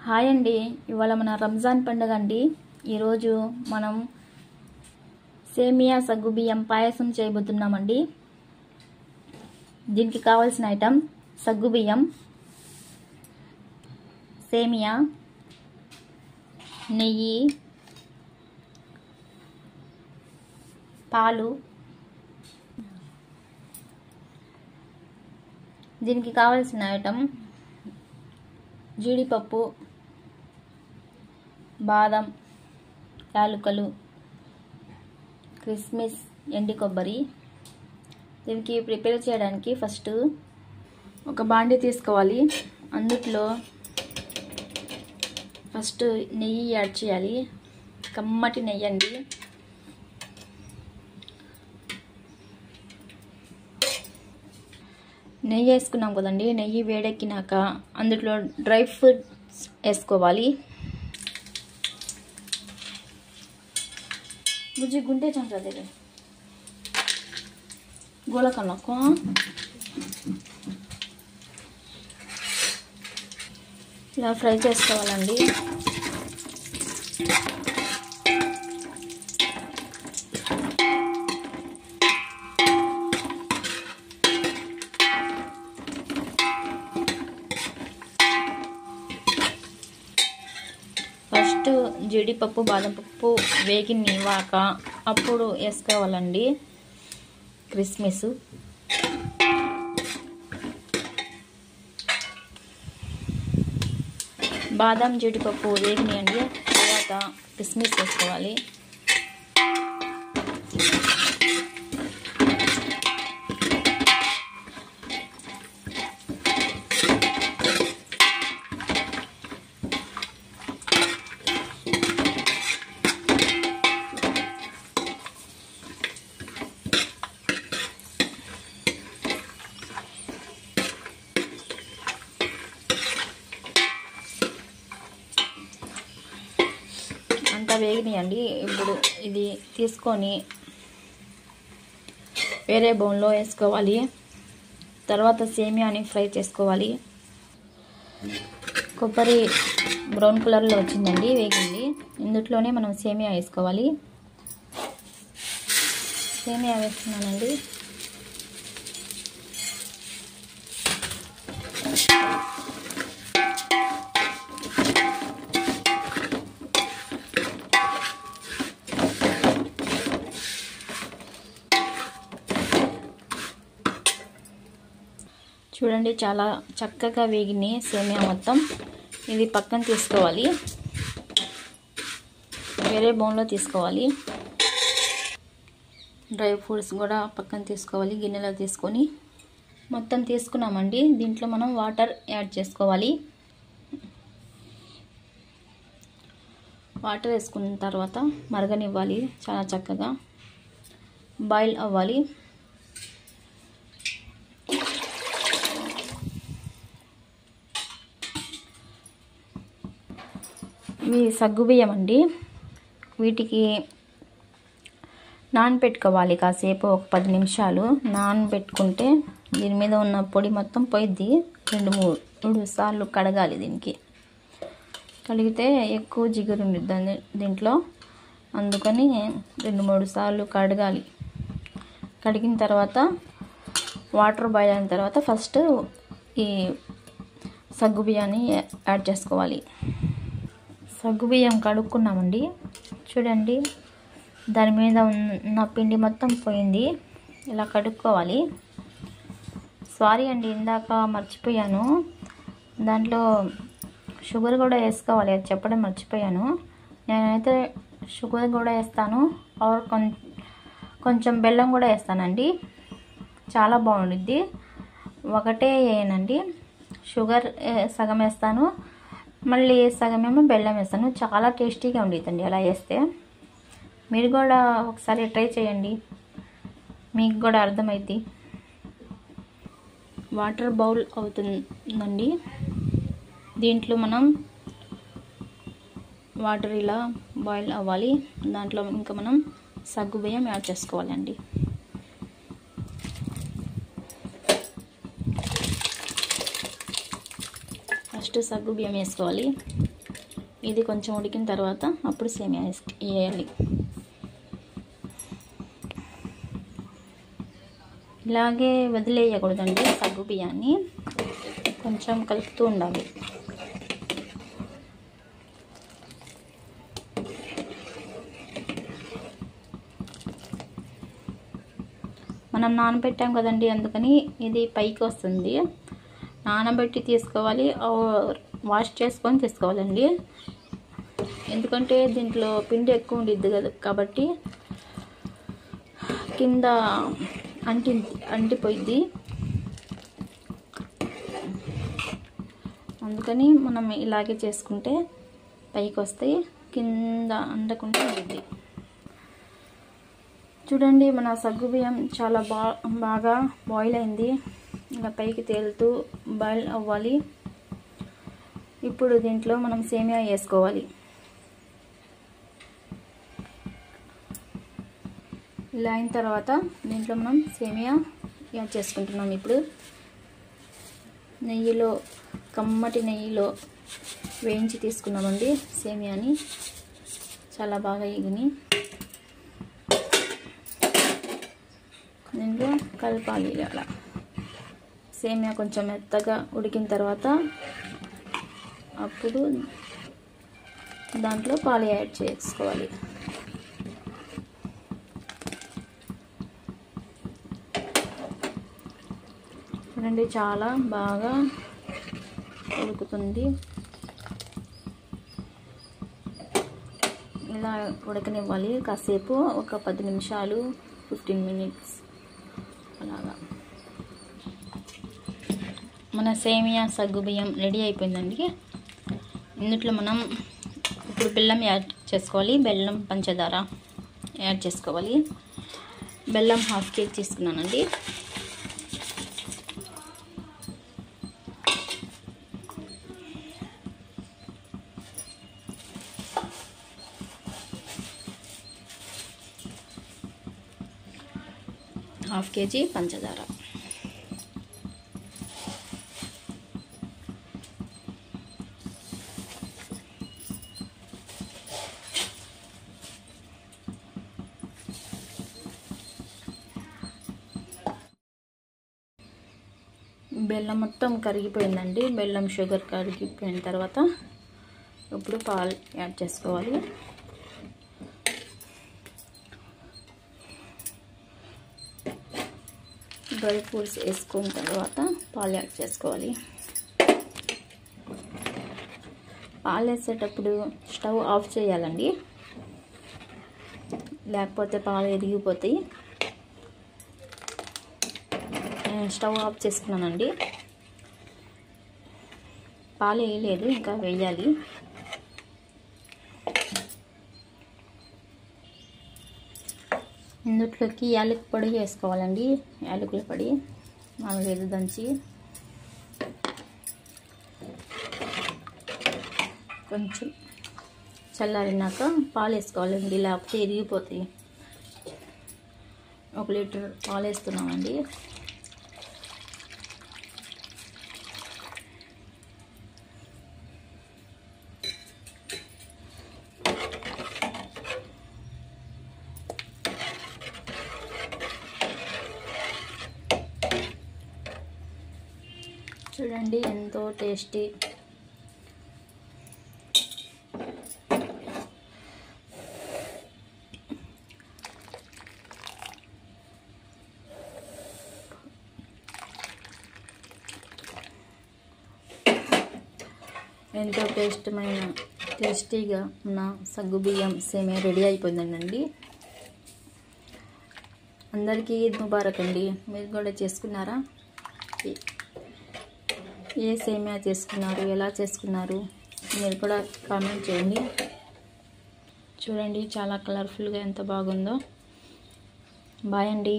Hi అండి, ఇవాళ మన రంజాన్ పండుగ అండి. ఈరోజు మనం సేమియా సగ్గుబియ్యం పాయసం చేయబోతున్నామండి. దీనికి కావాల్సిన ఐటమ్ సగ్గుబియ్యం, సేమియా, నెయ్యి, పాలు. దీనికి కావాల్సిన ఐటమ్ జీడిపప్పు, బాదం, యాలకులు, కిస్మిస్, ఎండి కొబ్బరి. దీనికి ప్రిపేర్ చేయడానికి ఫస్ట్ ఒక బాండీ తీసుకోవాలి. అందులో ఫస్ట్ నెయ్యి యాడ్ చేయాలి. కమ్మటి నెయ్యి అండి. నెయ్యి వేసుకున్నాం కదండి. నెయ్యి వేడెక్కినాక అందులో డ్రై ఫ్రూట్స్ వేసుకోవాలి. मुझे गुंडे चमचा दे रहे गोला कर नको. ఇలా ఫ్రై చేసుకోవాలండి. ఫస్ట్ జీడిపప్పు, బాదం పప్పు వేగినివ్వాక అప్పుడు వేసుకోవాలండి కిస్మిస్. బాదం, జీడిపప్పు వేగినాయండి. తర్వాత కిస్మిస్ వేసుకోవాలి. అంతా వేగినాయండి. ఇప్పుడు ఇది తీసుకొని వేరే బౌల్లో వేసుకోవాలి. తర్వాత సేమియాని ఫ్రై చేసుకోవాలి. కొబ్బరి బ్రౌన్ కలర్లో వచ్చిందండి, వేగింది. ఇందులోనే మనం సేమియా వేసుకోవాలి. సేమియా వేస్తున్నానండి. చూడండి, చాలా చక్కగా వేగినాయి సేమియా మొత్తం. ఇది పక్కన తీసుకోవాలి, వేరే బౌల్లో తీసుకోవాలి. డ్రై ఫ్రూట్స్ కూడా పక్కన తీసుకోవాలి. గిన్నెలో తీసుకొని మొత్తం తీసుకున్నామండి. దీంట్లో మనం వాటర్ యాడ్ చేసుకోవాలి. వాటర్ వేసుకున్న తర్వాత మరగనివ్వాలి. చాలా చక్కగా బాయిల్ అవ్వాలి. ఇవి సగ్గుబియ్యం అండి. వీటికి నానబెట్టుకోవాలి కాసేపు, ఒక 10 నిమిషాలు నానబెట్టుకుంటే దీని మీద ఉన్న పొడి మొత్తం పోయిద్ది. 2-3 సార్లు కడగాలి. దీనికి కడిగితే ఎక్కువ జిగురు ఉండిద్ది దీంట్లో, అందుకని 2-3 సార్లు కడగాలి. కడిగిన తర్వాత వాటర్ బాయిల్ అయిన తర్వాత ఫస్ట్ ఈ సగ్గుబియ్యాన్ని యాడ్ చేసుకోవాలి. సగ్గుబియ్యం కడుక్కున్నామండి. చూడండి, దాని మీద ఉన్న పిండి మొత్తం పోయింది. ఇలా కడుక్కోవాలి. సారీ అండి, ఇందాక మర్చిపోయాను. దాంట్లో షుగర్ కూడా వేసుకోవాలి, అది చెప్పడం మర్చిపోయాను. నేనైతే షుగర్ కూడా వేస్తాను, కొంచెం బెల్లం కూడా వేస్తానండి. చాలా బాగుండిద్ది. ఒకటే వేయనండి, షుగర్ సగం వేస్తాను, మళ్ళీ సగమేమో బెల్లం వేస్తాను. చాలా టేస్టీగా ఉండిద్దండి అలా వేస్తే. మీరు కూడా ఒకసారి ట్రై చేయండి, మీకు కూడా అర్థమైద్ది. వాటర్ బౌల్ అవుతుందండి. దీంట్లో మనం వాటర్ ఇలా బాయిల్ అవ్వాలి. దాంట్లో ఇంకా మనం సగ్గుబియ్యం యాడ్ చేసుకోవాలండి. ఫస్ట్ సగ్గుబియ్యం వేసుకోవాలి. ఇది కొంచెం ఉడికిన తర్వాత అప్పుడు సేమియా వేయాలి. ఇలాగే వదిలేయకూడదండి, సగ్గు బియ్యాన్ని కొంచెం కలుపుతూ ఉండాలి. మనం నానబెట్టాం కదండి, అందుకని ఇది పైకి వస్తుంది. నానబెట్టి తీసుకోవాలి, వాష్ చేసుకొని తీసుకోవాలండి. ఎందుకంటే దీంట్లో పిండి ఎక్కువ ఉండిద్ది కదా, కాబట్టి కింద అంటిపోయిద్ది. అందుకని మనం ఇలాగే చేసుకుంటే పైకి వస్తాయి, కింద అంటకుండా ఉండిద్ది. చూడండి, మన సగ్గుబియ్యం చాలా బాగా బాయిల్ అయింది. ఇలా పైకి తేలుతూ బాయిల్ అవ్వాలి. ఇప్పుడు దీంట్లో మనం సేమియా వేసుకోవాలి. ఇలా అయిన తర్వాత దీంట్లో మనం సేమియా యాడ్ చేసుకుంటున్నాం. ఇప్పుడు నెయ్యిలో, కమ్మటి నెయ్యిలో వేయించి తీసుకున్నామండి సేమియాని. చాలా బాగా ఎగిని దీంట్లో కలపాలి. అలా సేమియా కొంచెం మెత్తగా ఉడికిన తర్వాత అప్పుడు దాంట్లో పాలు యాడ్ చేసుకోవాలి. చూడండి, చాలా బాగా ఉడుకుతుంది. ఇలా ఉడకనివ్వాలి కాసేపు, ఒక 10 నిమిషాలు, 15 మినిట్స్ అలాగా. మన సేమియా సగ్గుబియ్యం రెడీ అయిపోయిందండి. ఇందులో మనం ఇప్పుడు బెల్లం యాడ్ చేసుకోవాలి. బెల్లం, పంచదార యాడ్ చేసుకోవాలి. బెల్లం 1/2 కేజీ తీసుకున్నానండి. ½ కేజీ పంచదార. బెల్లం మొత్తం కరిగిపోయిందండి. బెల్లం, షుగర్ కరిగిపోయిన తర్వాత ఇప్పుడు పాలు యాడ్ చేసుకోవాలి. డ్రై ఫ్రూట్స్ వేసుకున్న తర్వాత పాలు యాడ్ చేసుకోవాలి. పాలు వేసేటప్పుడు స్టవ్ ఆఫ్ చేయాలండి, లేకపోతే పాలు ఎరిగిపోతాయి. నేను స్టవ్ ఆఫ్ చేసుకున్నానండి. పాలు వేయలేదు, ఇంకా వేయాలి. ఇందులోకి యాలకుల పొడి వేసుకోవాలండి. యాలకుల పొడి మామూలుగా దంచి కొంచెం చల్లారినాక పాలు వేసుకోవాలండి, లేకపోతే ఎరిగిపోతాయి. 1 లీటర్ పాలు వేస్తున్నామండి. చూడండి, ఎంతో టేస్టీ టేస్టీగా ఉన్న సగ్గుబియ్యం సేమియా రెడీ అయిపోయిందండి. అందరికీ ఈద్ ముబారక్ అండి. మీరు కూడా చేసుకున్నారా? ఏ సేమియా చేసుకున్నారు, ఎలా చేసుకున్నారు మీరు కూడా కామెంట్ చేయండి. చూడండి, చాలా కలర్ఫుల్గా ఎంత బాగుందో. బాయ్ అండి.